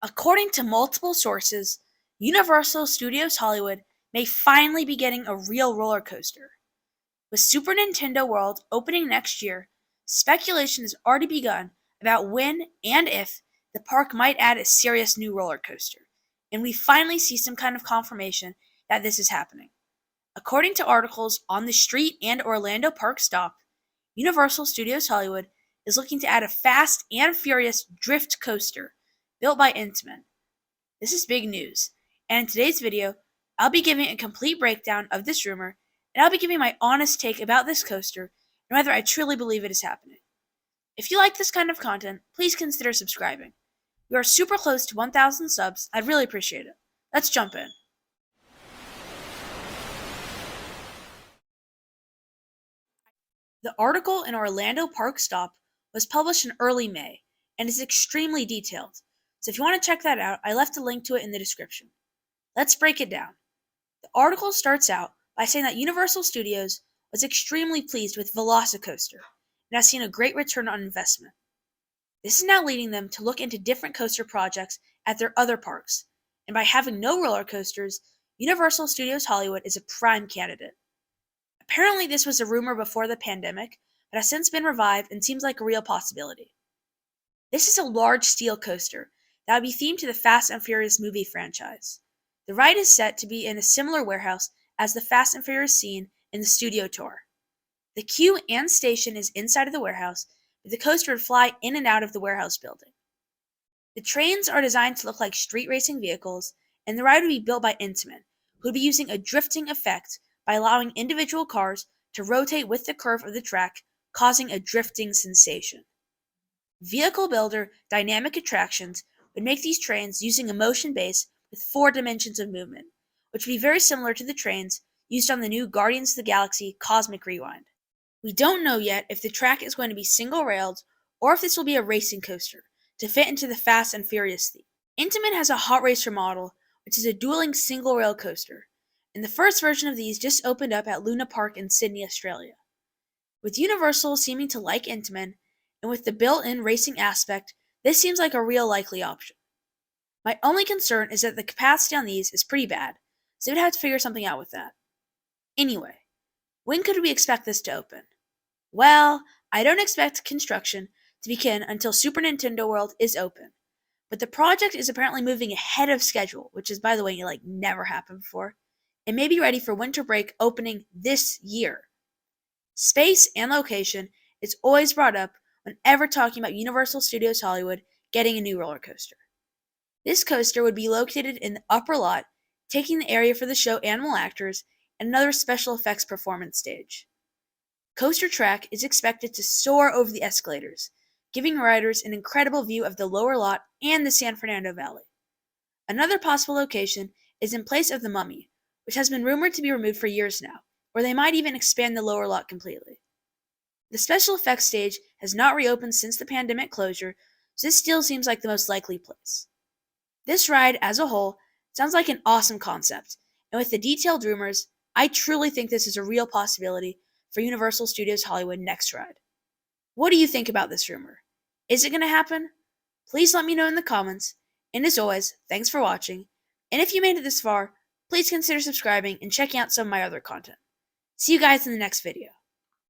According to multiple sources, Universal Studios Hollywood may finally be getting a real roller coaster. With Super Nintendo World opening next year, speculation has already begun about when and if the park might add a serious new roller coaster, and we finally see some kind of confirmation that this is happening. According to articles on the Street and Orlando Park Stop, Universal Studios Hollywood is looking to add a Fast and Furious drift coaster built by Intamin. This is big news, and in today's video, I'll be giving a complete breakdown of this rumor, and I'll be giving my honest take about this coaster and whether I truly believe it is happening. If you like this kind of content, please consider subscribing. We are super close to 1,000 subs. I'd really appreciate it. Let's jump in. The article in Orlando Park Stop was published in early May and is extremely detailed, so if you want to check that out, I left a link to it in the description. Let's break it down. The article starts out by saying that Universal Studios was extremely pleased with Velocicoaster and has seen a great return on investment. This is now leading them to look into different coaster projects at their other parks, and by having no roller coasters, Universal Studios Hollywood is a prime candidate. Apparently this was a rumor before the pandemic, but has since been revived and seems like a real possibility. This is a large steel coaster that would be themed to the Fast and Furious movie franchise. The ride is set to be in a similar warehouse as the Fast and Furious scene in the studio tour. The queue and station is inside of the warehouse, but the coaster would fly in and out of the warehouse building. The trains are designed to look like street racing vehicles, and the ride would be built by Intamin, who would be using a drifting effect by allowing individual cars to rotate with the curve of the track, causing a drifting sensation. Vehicle Builder Dynamic Attractions would make these trains using a motion base with 4 dimensions of movement, which would be very similar to the trains used on the new Guardians of the Galaxy Cosmic Rewind. We don't know yet if the track is going to be single-railed or if this will be a racing coaster to fit into the Fast and Furious theme. Intamin has a Hot Racer model, which is a dueling single-rail coaster, and the first version of these just opened up at Luna Park in Sydney, Australia. With Universal seeming to like Intamin, and with the built-in racing aspect, this seems like a real likely option. My only concern is that the capacity on these is pretty bad, so we'd have to figure something out with that. Anyway, when could we expect this to open? Well, I don't expect construction to begin until Super Nintendo World is open, but the project is apparently moving ahead of schedule, which is, by the way, never happened before, and may be ready for winter break opening this year. Space and location is always brought up whenever talking about Universal Studios Hollywood getting a new roller coaster. This coaster would be located in the upper lot, taking the area for the show Animal Actors and another special effects performance stage. Coaster track is expected to soar over the escalators, giving riders an incredible view of the lower lot and the San Fernando Valley. Another possible location is in place of the Mummy, which has been rumored to be removed for years now, or they might even expand the lower lot completely. The special effects stage has not reopened since the pandemic closure, so this still seems like the most likely place. This ride, as a whole, sounds like an awesome concept, and with the detailed rumors, I truly think this is a real possibility for Universal Studios Hollywood next ride. What do you think about this rumor? Is it going to happen? Please let me know in the comments, and as always, thanks for watching, and if you made it this far, please consider subscribing and checking out some of my other content. See you guys in the next video.